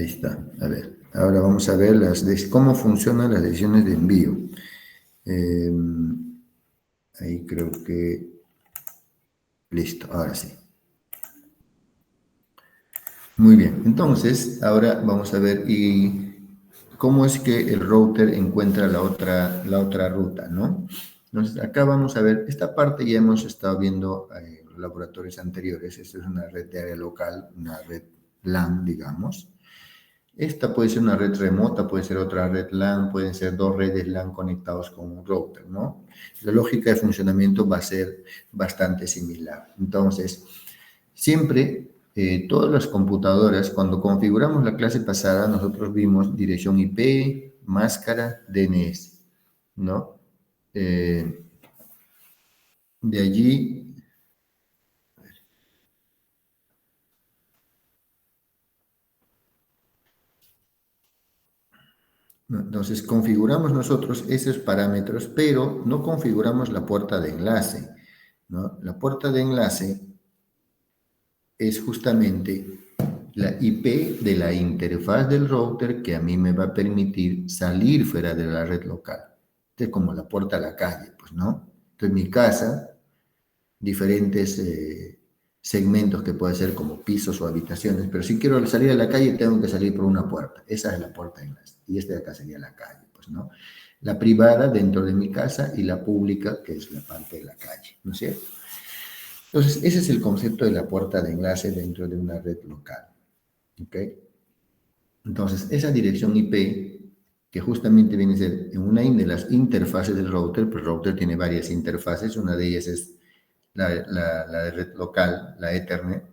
Ahí está. A ver, ahora vamos a ver cómo funcionan las decisiones de envío. Eh, ahí creo que... Listo, ahora sí. Muy bien, entonces ahora vamos a ver cómo es que el router encuentra la otra ruta, ¿no? Entonces acá vamos a ver, esta parte ya hemos estado viendo en los laboratorios anteriores. Esta es una red de área local, una red LAN, digamos. Esta puede ser una red remota, puede ser otra red LAN, pueden ser dos redes LAN conectados con un router, ¿no? La lógica de funcionamiento va a ser bastante similar. Entonces, siempre, todas las computadoras, cuando configuramos la clase pasada, nosotros vimos dirección IP, máscara, DNS, ¿no? De allí, ¿no? Entonces configuramos nosotros esos parámetros, pero no configuramos la puerta de enlace, ¿no? La puerta de enlace es justamente la IP de la interfaz del router que a mí me va a permitir salir fuera de la red local. Es como la puerta a la calle, pues, ¿no? Entonces, mi casa, diferentes segmentos que puede ser como pisos o habitaciones, pero si quiero salir a la calle tengo que salir por una puerta. Esa es la puerta de enlace. Y esta de acá sería la calle, pues, ¿no? La privada dentro de mi casa y la pública, que es la parte de la calle, ¿no es cierto? Entonces, ese es el concepto de la puerta de enlace dentro de una red local. ¿Ok? Entonces, esa dirección IP, que justamente viene a ser en una de las interfaces del router, pues el router tiene varias interfaces, una de ellas es la de red local, la Ethernet,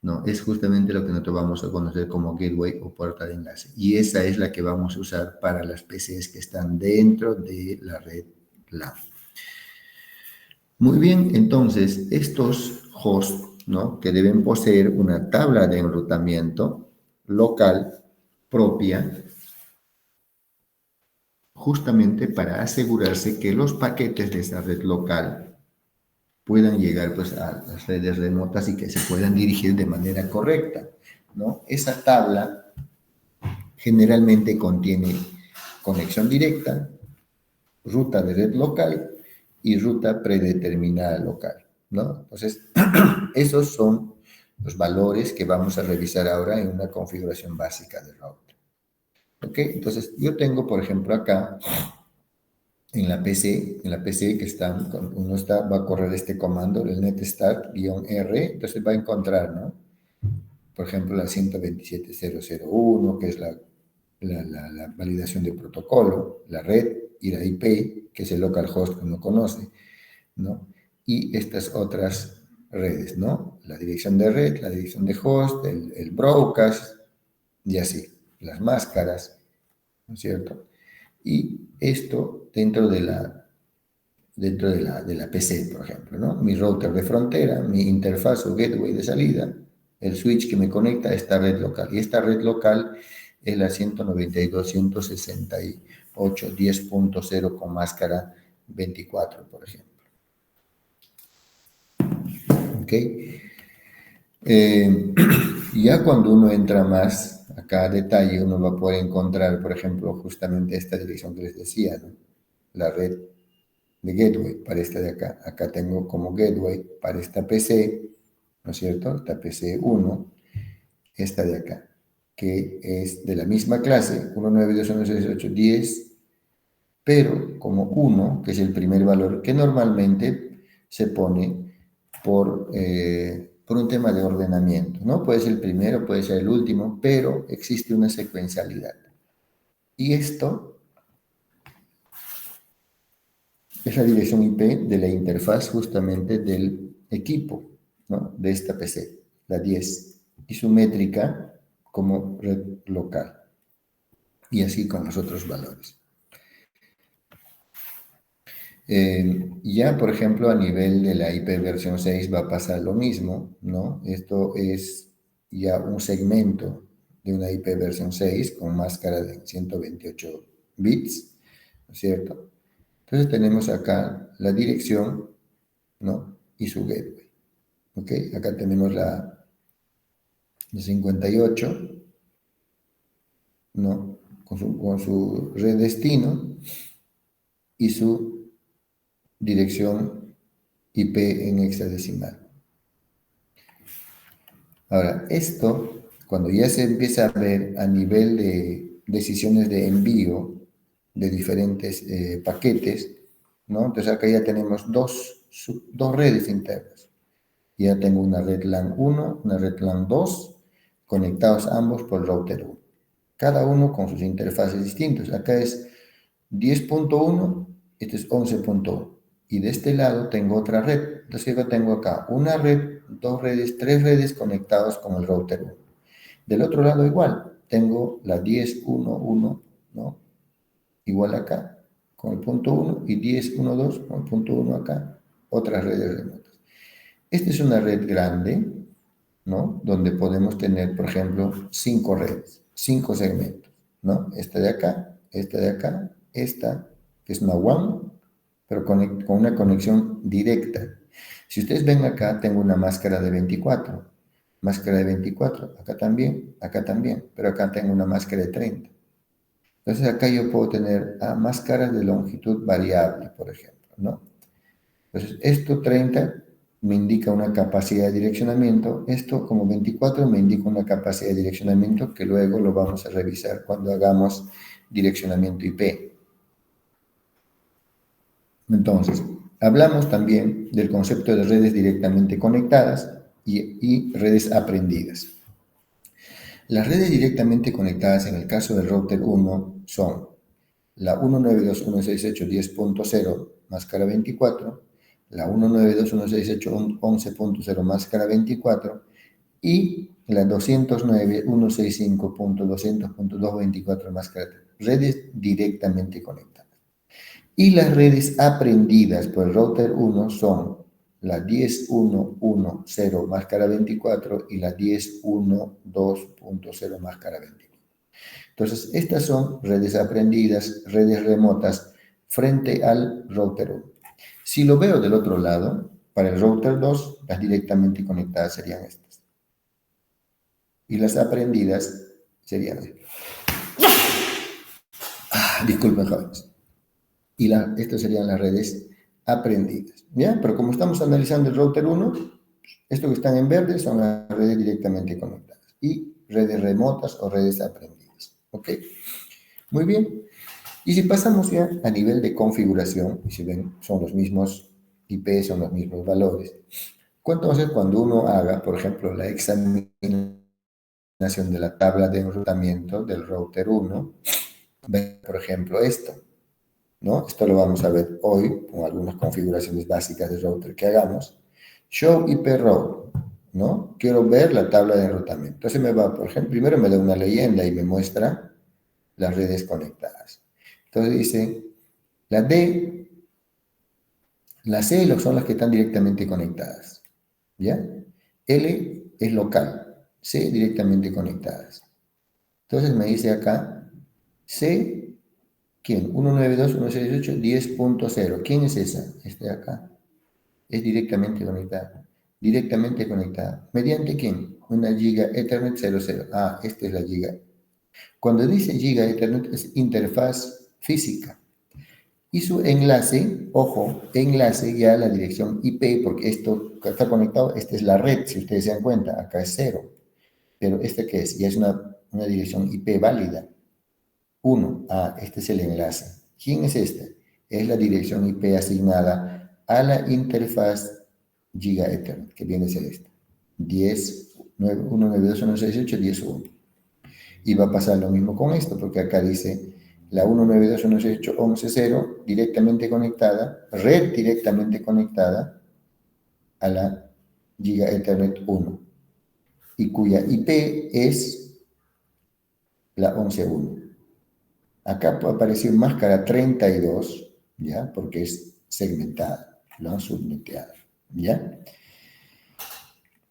¿no? Es justamente lo que nosotros vamos a conocer como gateway o puerta de enlace. Y esa es la que vamos a usar para las PCs que están dentro de la red LAN. Muy bien, entonces, estos hosts, ¿no? Que deben poseer una tabla de enrutamiento local propia, justamente para asegurarse que los paquetes de esa red local puedan llegar, pues, a las redes remotas y que se puedan dirigir de manera correcta, ¿no? Esa tabla generalmente contiene conexión directa, ruta de red local y ruta predeterminada local, ¿no? Entonces, esos son los valores que vamos a revisar ahora en una configuración básica de router. ¿Ok? Entonces, yo tengo, por ejemplo, acá en la PC que va a correr este comando, el netstart-r, entonces va a encontrar, ¿no? Por ejemplo, la 127.0.0.1, que es la validación de protocolo, la red y la IP, que es el localhost que uno conoce, ¿no? Y estas otras redes, ¿no? La dirección de red, la dirección de host, el broadcast, y así, las máscaras, ¿no es cierto? Y esto dentro de la PC, por ejemplo, ¿no? Mi router de frontera, mi interfaz o gateway de salida, el switch que me conecta a esta red local. Y esta red local es la 192.168.10.0 con máscara 24, por ejemplo. ¿Ok? Ya cuando uno entra más a cada detalle, uno va a poder encontrar, por ejemplo, justamente esta dirección que les decía, ¿no? La red de gateway para esta de acá. Acá tengo como gateway para esta PC, ¿no es cierto? Esta PC 1, esta de acá, que es de la misma clase, 192.168.10, pero como 1, que es el primer valor que normalmente se pone por un tema de ordenamiento, ¿no? Puede ser el primero, puede ser el último, pero existe una secuencialidad. Y esto es la dirección IP de la interfaz justamente del equipo, ¿no? De esta PC, la 10, y su métrica como red local, y así con los otros valores. Ya, por ejemplo, a nivel de la IP versión 6 va a pasar lo mismo, ¿no? Esto es ya un segmento de una IP versión 6 con máscara de 128 bits, ¿no es cierto? Entonces tenemos acá la dirección, ¿no? Y su gateway, ¿ok? Acá tenemos la 58, ¿no? Con su red destino y su dirección IP en hexadecimal. Ahora, esto, cuando ya se empieza a ver a nivel de decisiones de envío de diferentes paquetes, ¿no? Entonces acá ya tenemos dos redes internas. Ya tengo una red LAN 1, una red LAN 2, conectados ambos por el router 1. Cada uno con sus interfaces distintos. Acá es 10.1, este es 11.1. Y de este lado tengo otra red. Entonces yo tengo acá una red, dos redes, tres redes conectadas con el router 1. Del otro lado igual, tengo la 10.1.1, ¿no? Igual acá, con el punto 1, y 10.1.2 con el punto 1 acá, otras redes remotas. Esta es una red grande, ¿no? Donde podemos tener, por ejemplo, 5 redes, 5 segmentos, ¿no? Esta de acá, esta, que es una WAN, pero con una conexión directa. Si ustedes ven acá, tengo una máscara de 24, acá también, pero acá tengo una máscara de 30. Entonces acá yo puedo tener máscaras de longitud variable, por ejemplo, ¿no? Entonces esto 30 me indica una capacidad de direccionamiento, esto como 24 me indica una capacidad de direccionamiento que luego lo vamos a revisar cuando hagamos direccionamiento IP. Entonces, hablamos también del concepto de redes directamente conectadas y redes aprendidas. Las redes directamente conectadas en el caso del router 1 son la 192.168.10.0 máscara 24, la 192.168.11.0 máscara 24 y la 209.165.200.224 máscara 3. Redes directamente conectadas. Y las redes aprendidas por el router 1 son la 10.1.1.0 máscara 24 y la 10.1.2.0 máscara 24. Entonces, estas son redes aprendidas, redes remotas, frente al router 1. Si lo veo del otro lado, para el router 2, las directamente conectadas serían estas. Y las aprendidas serían estas. Disculpen, jóvenes. Y estas serían las redes aprendidas. ¿Ya? Pero como estamos analizando el router 1, esto que están en verde son las redes directamente conectadas. Y redes remotas o redes aprendidas. ¿Ok? Muy bien. Y si pasamos ya a nivel de configuración, y si ven, son los mismos IP, son los mismos valores. Entonces, cuando uno haga, por ejemplo, la examinación de la tabla de enrutamiento del router 1, ve, por ejemplo, esto, ¿no? Esto lo vamos a ver hoy con algunas configuraciones básicas de router que hagamos. Show IP row, ¿no? Quiero ver la tabla de enrutamiento. Entonces me va, por ejemplo, primero me da una leyenda y me muestra las redes conectadas. Entonces dice, la D, la C son las que están directamente conectadas, ¿ya? L es local, C directamente conectadas. Entonces me dice acá, C, ¿quién? 192.168.10.0. ¿Quién es esa? Este de acá. Es directamente conectada. Directamente conectada. ¿Mediante quién? Una giga Ethernet 00. Esta es la giga. Cuando dice giga Ethernet es interfaz física. Y su enlace, ojo, enlace ya a la dirección IP, porque esto está conectado, esta es la red, si ustedes se dan cuenta, acá es 0. Pero ¿este qué es? Ya es una dirección IP válida. 1, este es el enlace. ¿Quién es este? Es la dirección IP asignada a la interfaz Giga Ethernet, que viene a ser esta. 192.168.10.1. Y va a pasar lo mismo con esto, porque acá dice la 192.168.11.0 directamente conectada, red directamente conectada a la Giga Ethernet 1, y cuya IP es la 11.1. Acá apareció máscara 32, ¿ya? Porque es segmentada, ¿no? Subneteada, ¿ya?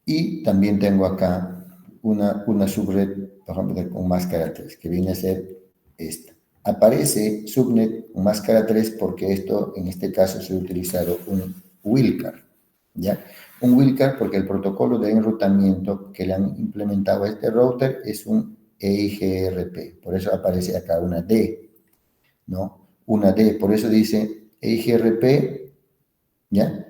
Y también tengo acá una subred, por ejemplo, con máscara 3, que viene a ser esta. Aparece subnet con máscara 3 porque esto, en este caso, se ha utilizado un Wilcar, ¿ya? Un Wilcar porque el protocolo de enrutamiento que le han implementado a este router es un EIGRP. Por eso aparece acá una D, ¿no? Una D, por eso dice EIGRP, ¿ya?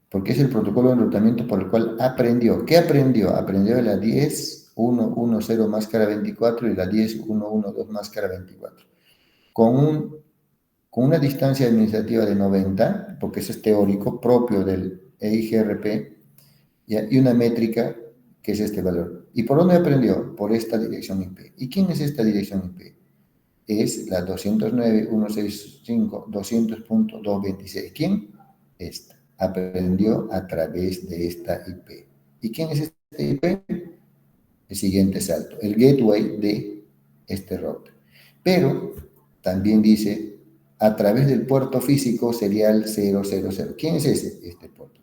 Porque es el protocolo de enrutamiento por el cual aprendió. ¿Qué aprendió? Aprendió la 10.1.1.0 máscara 24 y la 10.1.1.2 máscara 24. Con una distancia administrativa de 90, porque eso es teórico, propio del EIGRP, ¿ya? Y una métrica que es este valor. ¿Y por dónde aprendió? Por esta dirección IP. ¿Y quién es esta dirección IP? Es la 209.165.200.226. ¿Quién? Esta. Aprendió a través de esta IP. ¿Y quién es este IP? El siguiente salto, el gateway de este router. Pero también dice, a través del puerto físico serial 000. ¿Quién es ese? Este puerto.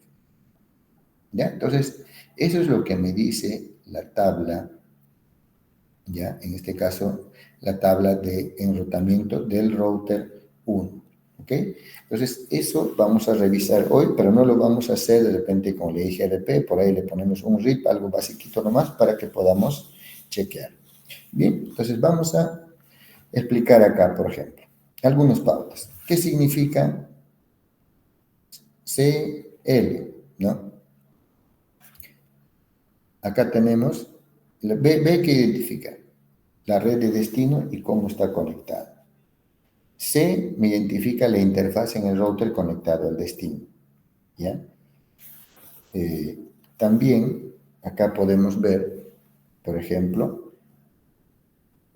¿Ya? Entonces, eso es lo que me dice la tabla, ¿ya? En este caso, la tabla de enrutamiento del router 1, ¿ok? Entonces, eso vamos a revisar hoy, pero no lo vamos a hacer de repente con la IGRP, por ahí le ponemos un RIP, algo basiquito nomás, para que podamos chequear. Bien, entonces vamos a explicar acá, por ejemplo, algunas pautas. ¿Qué significa CL, no? Acá tenemos, ve que identifica la red de destino y cómo está conectada. C me identifica la interfaz en el router conectado al destino, ¿ya? También acá podemos ver, por ejemplo,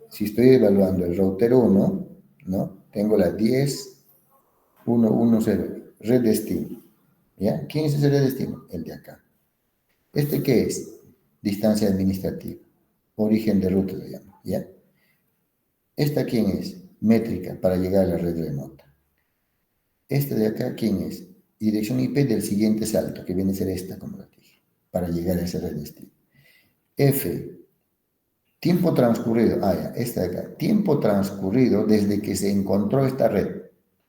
si estoy evaluando el router 1, ¿no? Tengo la 10.1.1.0, red destino, ¿ya? ¿Quién es ese red destino? El de acá. ¿Este qué es? Distancia administrativa, origen de ruta se llama, ¿ya? ¿Esta quién es? Métrica para llegar a la red remota. Esta de acá, ¿quién es? Dirección IP del siguiente salto, que viene a ser esta, como lo dije, para llegar a ese red destino. F, tiempo transcurrido. Ah, ya, esta de acá. Tiempo transcurrido desde que se encontró esta red.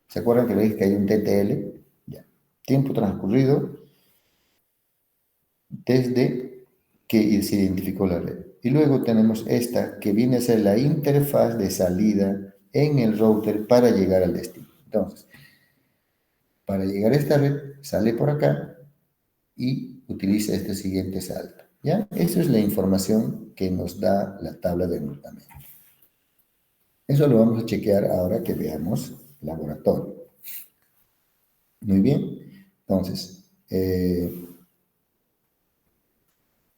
¿Se acuerdan que le dije que hay un TTL? Ya. Tiempo transcurrido desde que se identificó la red. Y luego tenemos esta, que viene a ser la interfaz de salida en el router para llegar al destino. Entonces, para llegar a esta red, sale por acá y utiliza este siguiente salto. ¿Ya? Esa es la información que nos da la tabla de enrutamiento. Eso lo vamos a chequear ahora que veamos el laboratorio. Muy bien. Entonces,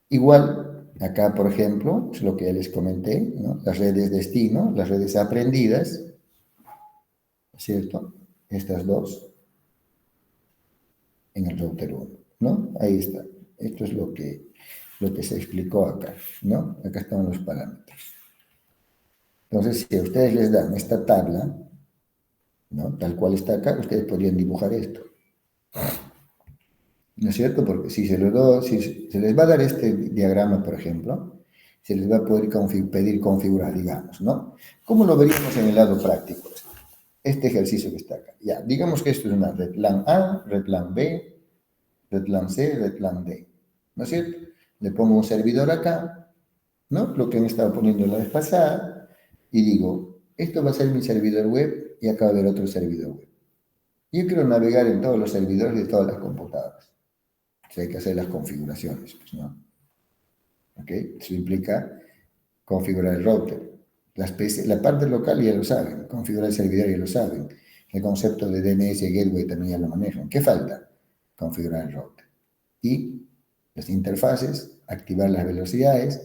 igual, acá, por ejemplo, es lo que ya les comenté, ¿no? Las redes destino, las redes aprendidas, ¿cierto? Estas dos en el router 1, ¿no? Ahí está. Esto es lo que se explicó acá, ¿no? Acá están los parámetros. Entonces, si a ustedes les dan esta tabla, ¿no? Tal cual está acá, ustedes podrían dibujar esto. ¿No es cierto? Porque si se les va a dar este diagrama, por ejemplo, se les va a poder pedir configurar, digamos, ¿no? ¿Cómo lo veríamos en el lado práctico? Este ejercicio que está acá. Ya, digamos que esto es una red LAN A, red LAN B, red LAN C, red LAN D. ¿No es cierto? Le pongo un servidor acá, ¿no? Lo que me estaba poniendo la vez pasada, y digo, esto va a ser mi servidor web, y acá va a haber otro servidor web. Yo quiero navegar en todos los servidores de todas las computadoras. O sea, hay que hacer las configuraciones, pues, ¿no? ¿Ok? Eso implica configurar el router. La parte local ya lo saben, configurar el servidor ya lo saben. El concepto de DNS Gateway también ya lo manejan. ¿Qué falta? Configurar el router. Y las interfaces, activar las velocidades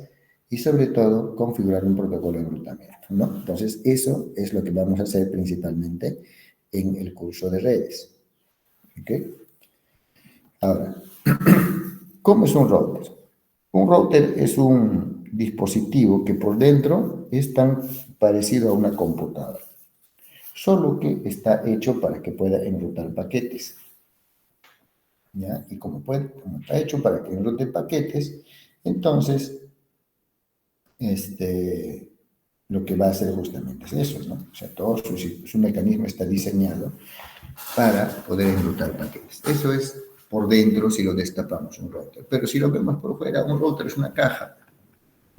y sobre todo configurar un protocolo de enrutamiento, ¿no? Entonces, eso es lo que vamos a hacer principalmente en el curso de redes. ¿Ok? Ahora, ¿cómo es un router? Un router es un dispositivo que por dentro es tan parecido a una computadora, solo que está hecho para que pueda enrutar paquetes. ¿Ya? Y como está hecho para que enrute paquetes, entonces lo que va a hacer justamente es eso, ¿no? O sea, todo su mecanismo está diseñado para poder enrutar paquetes. Eso es por dentro si lo destapamos un router. Pero si lo vemos por fuera, un router es una caja.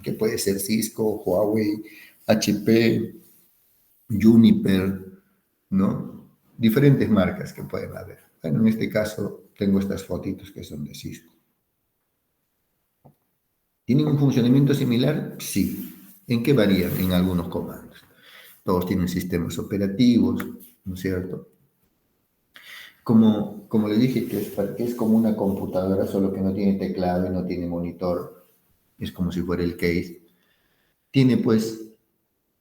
que puede ser Cisco, Huawei, HP, Juniper, ¿no? Diferentes marcas que pueden haber. Bueno, en este caso tengo estas fotitos que son de Cisco. ¿Tienen un funcionamiento similar? Sí. ¿En qué varían? En algunos comandos. Todos tienen sistemas operativos, ¿no es cierto? Como le dije, que es como una computadora, solo que no tiene teclado y no tiene monitor. Es como si fuera el case. Tiene, pues,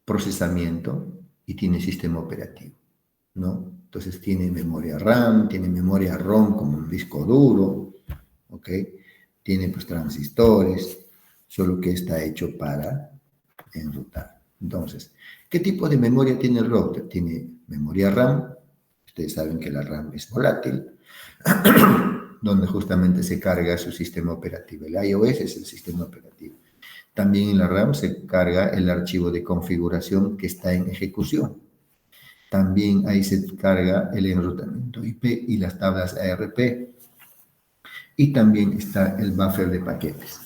procesamiento y tiene sistema operativo, ¿no? Entonces tiene memoria RAM, tiene memoria ROM como un disco duro, ¿ok? Tiene, pues, transistores, solo que está hecho para enrutar. Entonces, ¿qué tipo de memoria tiene el router? Tiene memoria RAM. Ustedes saben que la RAM es volátil, donde justamente se carga su sistema operativo. El iOS es el sistema operativo. También en la RAM se carga el archivo de configuración que está en ejecución. También ahí se carga el enrutamiento IP y las tablas ARP. Y también está el buffer de paquetes.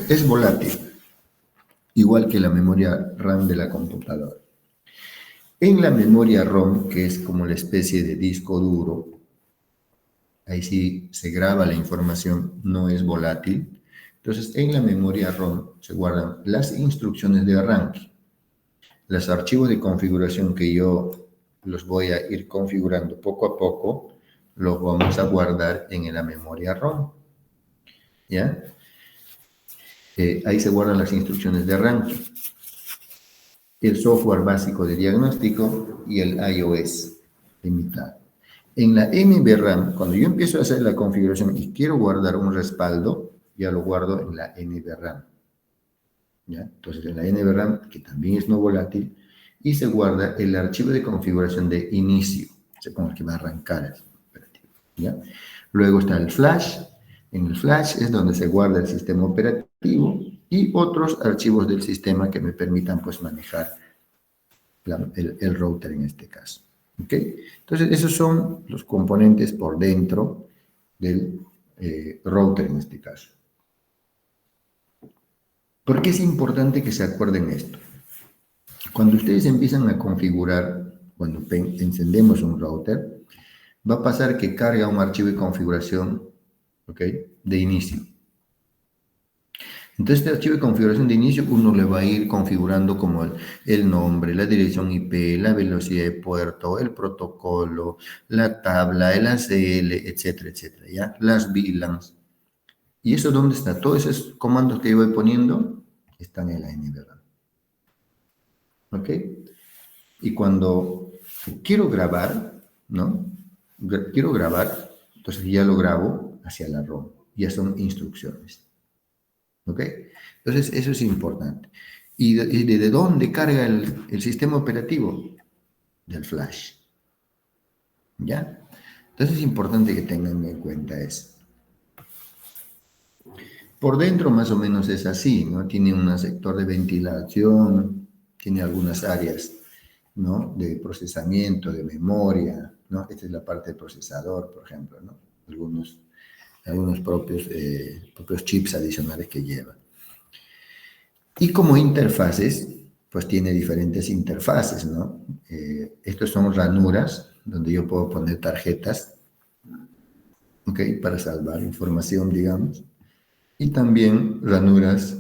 Es volátil, igual que la memoria RAM de la computadora. En la memoria ROM, que es como la especie de disco duro, ahí sí se graba la información, no es volátil. Entonces, en la memoria ROM se guardan las instrucciones de arranque, los archivos de configuración que yo los voy a ir configurando poco a poco, los vamos a guardar en la memoria ROM. ¿Ya? Ahí se guardan las instrucciones de arranque, el software básico de diagnóstico y el iOS limitado. En la NVRAM, cuando yo empiezo a hacer la configuración y quiero guardar un respaldo, ya lo guardo en la NVRAM. ¿Ya? Entonces, en la NVRAM, que también es no volátil, y se guarda el archivo de configuración de inicio, con el que va a arrancar el operativo. ¿Ya? Luego está el flash. En el flash es donde se guarda el sistema operativo y otros archivos del sistema que me permitan, pues, manejar el router en este caso. ¿Ok? Entonces, esos son los componentes por dentro del router en este caso. ¿Por qué es importante que se acuerden esto? Cuando ustedes empiezan a configurar, cuando encendemos un router, va a pasar que carga un archivo de configuración, ¿ok?, de inicio. Entonces, este archivo de configuración de inicio, uno le va a ir configurando como el nombre, la dirección IP, la velocidad de puerto, el protocolo, la tabla, el ACL, etcétera, etcétera, ¿ya? Las VLANs. ¿Y eso dónde está? Todos esos comandos que yo voy poniendo están en la NVRAM. ¿Ok? Y cuando quiero grabar, ¿no? Quiero grabar, entonces ya lo grabo hacia la ROM. Ya son instrucciones. ¿Ok? Entonces, eso es importante. ¿Y de dónde carga el sistema operativo? Del flash. ¿Ya? Entonces, es importante que tengan en cuenta eso. Por dentro, más o menos es así, ¿no? Tiene un sector de ventilación, tiene algunas áreas, ¿no?, de procesamiento, de memoria, ¿no? Esta es la parte del procesador, por ejemplo, ¿no? Algunos propios chips adicionales que lleva. Y como interfaces, pues tiene diferentes interfaces, ¿no? Estos son ranuras, donde yo puedo poner tarjetas, ¿ok?, para salvar información, digamos. Y también ranuras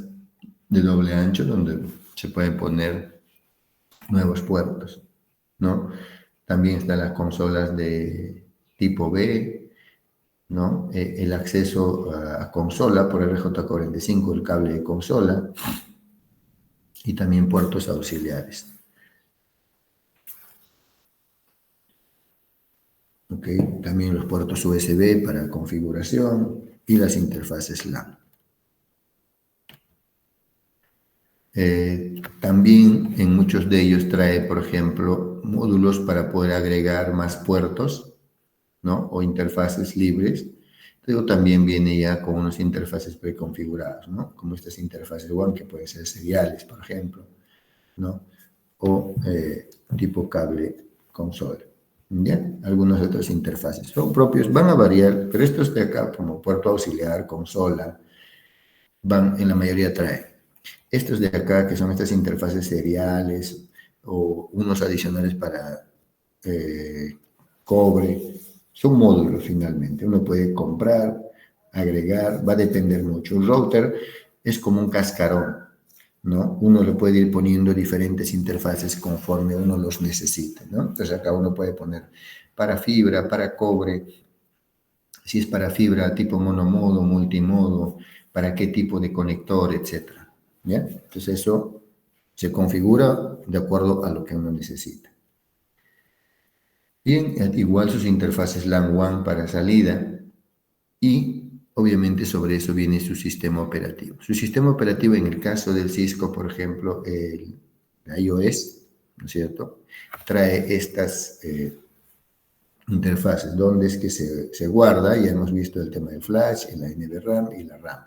de doble ancho, donde se pueden poner nuevos puertos, ¿no? También están las consolas de tipo B, ¿no? El acceso a consola por RJ45, el cable de consola, y también puertos auxiliares. ¿Ok? También los puertos USB para configuración y las interfaces LAN. También en muchos de ellos trae, por ejemplo, módulos para poder agregar más puertos, ¿no?, o interfaces libres. Pero también viene ya con unas interfaces preconfiguradas, ¿no?, como estas interfaces WAN, que pueden ser seriales, por ejemplo, ¿no?, o tipo cable consola. ¿Ya? Algunas otras interfaces son propios, van a variar, pero estos de acá, como puerto auxiliar, consola, en la mayoría traen. Estos de acá, que son estas interfaces seriales o unos adicionales para cobre, son módulos finalmente. Uno puede comprar, agregar, va a depender mucho. Un router es como un cascarón, ¿no? Uno le puede ir poniendo diferentes interfaces conforme uno los necesite, ¿no? Entonces acá uno puede poner para fibra, para cobre, si es para fibra tipo monomodo, multimodo, para qué tipo de conector, etcétera. ¿Ya? Entonces eso se configura de acuerdo a lo que uno necesita. Bien, igual sus interfaces LAN WAN para salida y obviamente sobre eso viene su sistema operativo. Su sistema operativo en el caso del Cisco, por ejemplo, el iOS, ¿no es cierto? Trae estas interfaces, donde es que se guarda, ya hemos visto el tema del flash, el NVRAM y la RAM,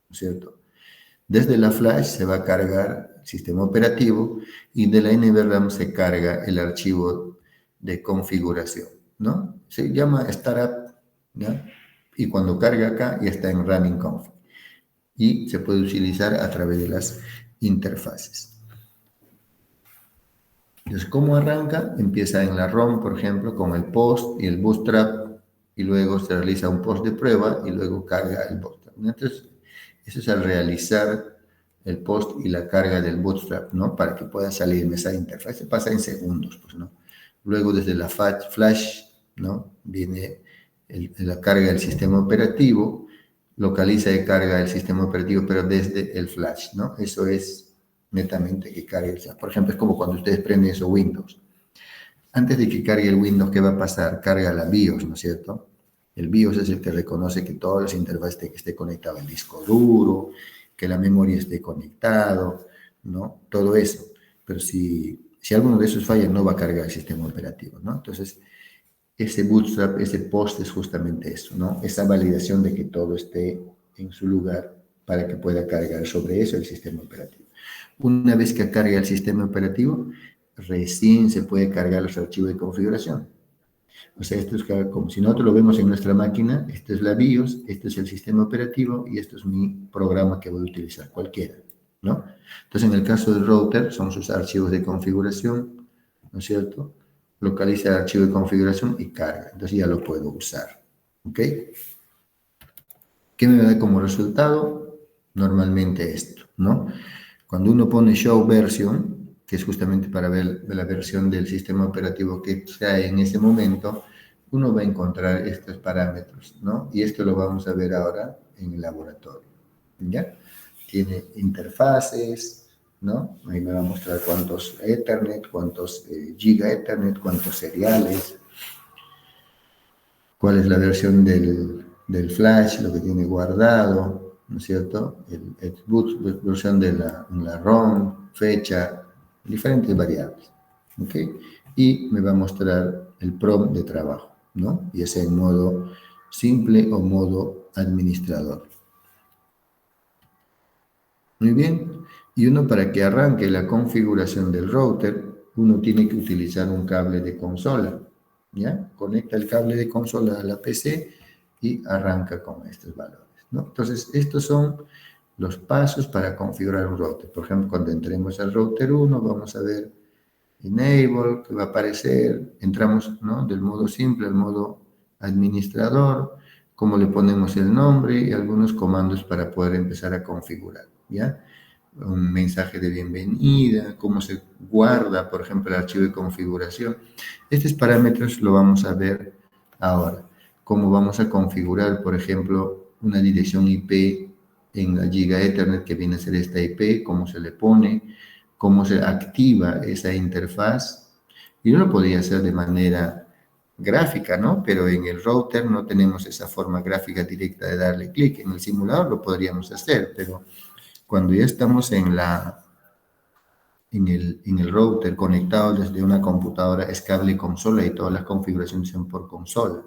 ¿no es cierto? Desde la flash se va a cargar el sistema operativo y de la NVRAM se carga el archivo de configuración, ¿no? Se llama startup, ¿ya? Y cuando carga acá ya está en running config y se puede utilizar a través de las interfaces. Entonces, ¿cómo arranca? Empieza en la ROM, por ejemplo, con el post y el bootstrap, y luego se realiza un post de prueba y luego carga el bootstrap. Entonces, eso es al realizar el post y la carga del bootstrap, ¿no? Para que pueda salir en esa interfaz. Se pasa en segundos, pues, ¿no? Luego, desde la flash, ¿no? Viene la carga del sistema operativo, localiza y carga el sistema operativo, pero desde el flash, ¿no? Eso es netamente que cargue. Por ejemplo, es como cuando ustedes prenden su Windows. Antes de que cargue el Windows, ¿qué va a pasar? Carga la BIOS, ¿no es cierto? El BIOS es el que reconoce que todas las interfaces que esté conectado al disco duro, que la memoria esté conectado, ¿no? Todo eso. Pero si alguno de esos falla, no va a cargar el sistema operativo, ¿no? Entonces, ese bootstrap, ese post es justamente eso, ¿no? Esa validación de que todo esté en su lugar para que pueda cargar sobre eso el sistema operativo. Una vez que carga el sistema operativo, recién se puede cargar los archivos de configuración. O sea, esto es como si nosotros lo vemos en nuestra máquina, esto es la BIOS, este es el sistema operativo y esto es mi programa que voy a utilizar, cualquiera, ¿no? Entonces, en el caso del router, son sus archivos de configuración, ¿no es cierto? Localiza el archivo de configuración y carga. Entonces ya lo puedo usar, ¿ok? ¿Qué me da como resultado? Normalmente esto, ¿no? Cuando uno pone Show Version, que es justamente para ver la versión del sistema operativo que trae en ese momento, uno va a encontrar estos parámetros, ¿no? Y esto lo vamos a ver ahora en el laboratorio, ¿ya? Tiene interfaces, ¿no? Ahí me va a mostrar cuántos Ethernet, cuántos Giga Ethernet, cuántos seriales, cuál es la versión del flash, lo que tiene guardado, ¿no es cierto? El boot, versión de la ROM, fecha, diferentes variables, ¿ok? Y me va a mostrar el prompt de trabajo, ¿no? Ya sea en modo simple o modo administrador. Muy bien. Y uno, para que arranque la configuración del router, uno tiene que utilizar un cable de consola, ¿ya? Conecta el cable de consola a la PC y arranca con estos valores, ¿no? Entonces, estos son los pasos para configurar un router. Por ejemplo, cuando entremos al router 1, vamos a ver Enable, que va a aparecer. Entramos, ¿no? Del modo simple al modo administrador, cómo le ponemos el nombre y algunos comandos para poder empezar a configurar, ¿ya? Un mensaje de bienvenida, cómo se guarda, por ejemplo, el archivo de configuración. Estos parámetros lo vamos a ver ahora. Cómo vamos a configurar, por ejemplo, una dirección IP en la Giga Ethernet, que viene a ser esta IP, cómo se le pone, cómo se activa esa interfaz. Y uno podría hacer de manera gráfica, ¿no? Pero en el router no tenemos esa forma gráfica directa de darle clic. En el simulador lo podríamos hacer, pero cuando ya estamos en el router conectado desde una computadora, es cable consola y todas las configuraciones son por consola,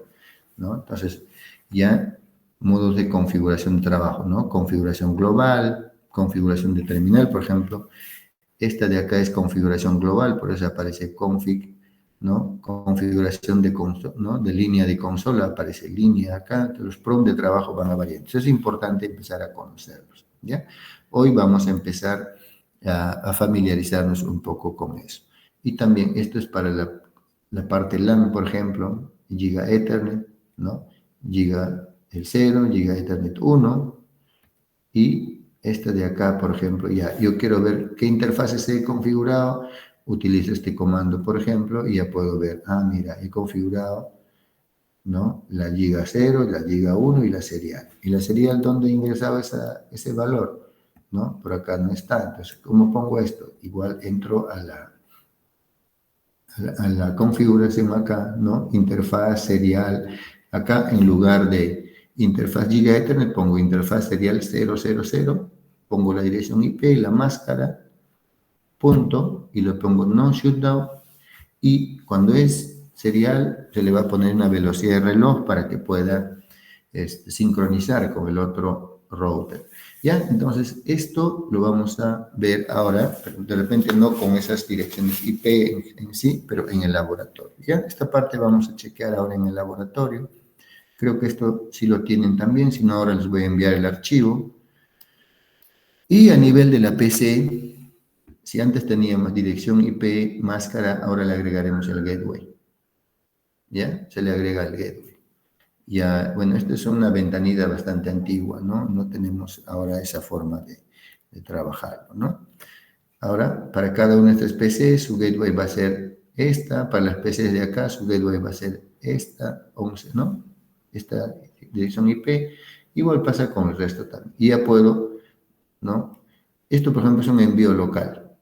¿no? Entonces, ya modos de configuración de trabajo, ¿no? Configuración global, configuración de terminal, por ejemplo. Esta de acá es configuración global, por eso aparece config, ¿no? Configuración de, ¿no? De línea de consola, aparece línea acá, los prompts de trabajo van a variar. Entonces es importante empezar a conocerlos. ¿ya? Hoy vamos a empezar a familiarizarnos un poco con eso. Y también esto es para la parte LAN, por ejemplo, Giga Ethernet, ¿no? Giga el 0, Giga Ethernet 1, y esta de acá, por ejemplo, ya yo quiero ver qué interfaces he configurado, utilizo este comando, por ejemplo, y ya puedo ver, mira, he configurado, ¿no? La giga 0, la giga 1 y la serial. ¿Y la serial dónde ingresaba ese valor? ¿No? Por acá no está. Entonces, ¿cómo pongo esto? Igual entro a la configuración acá, ¿no? Interfaz serial. Acá, en lugar de interfaz giga Ethernet, pongo interfaz serial 000, pongo la dirección IP, la máscara, punto, y le pongo no shutdown, y cuando es serial se le va a poner una velocidad de reloj para que pueda sincronizar con el otro router. ¿Ya? Entonces, esto lo vamos a ver ahora, pero de repente no con esas direcciones IP en sí, pero en el laboratorio. ¿Ya? Esta parte vamos a chequear ahora en el laboratorio. Creo que esto sí lo tienen también, si no ahora les voy a enviar el archivo. Y a nivel de la PC, si antes teníamos dirección IP, máscara, ahora le agregaremos el gateway. ¿Ya? Se le agrega el gateway. Ya, bueno, esta es una ventanilla bastante antigua, ¿no? No tenemos ahora esa forma de trabajarlo, ¿no? Ahora, para cada una de estas PCs, su gateway va a ser esta. Para las PCs de acá, su gateway va a ser esta, 11, ¿no? Esta dirección IP. Igual pasa con el resto también. Y ya puedo, ¿no? Esto, por ejemplo, es un envío local,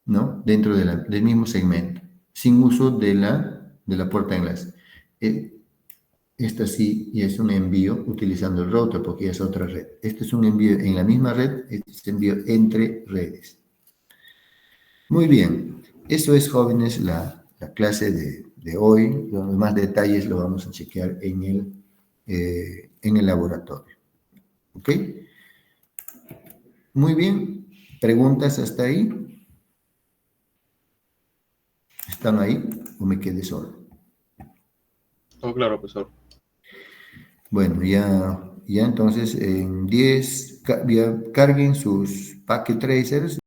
¿no? Dentro del mismo segmento, sin uso de la puerta de enlace. Esta sí y es un envío utilizando el router porque ya es otra red. Este es un envío en la misma red, este es envío entre redes. Muy bien, eso es, jóvenes, la clase de hoy. Los demás detalles lo vamos a chequear en el laboratorio. ¿Ok? Muy bien. ¿Preguntas hasta ahí? ¿Están ahí o me quedé solo? Todo claro, profesor. Bueno, ya entonces en 10, ya carguen sus packet tracers.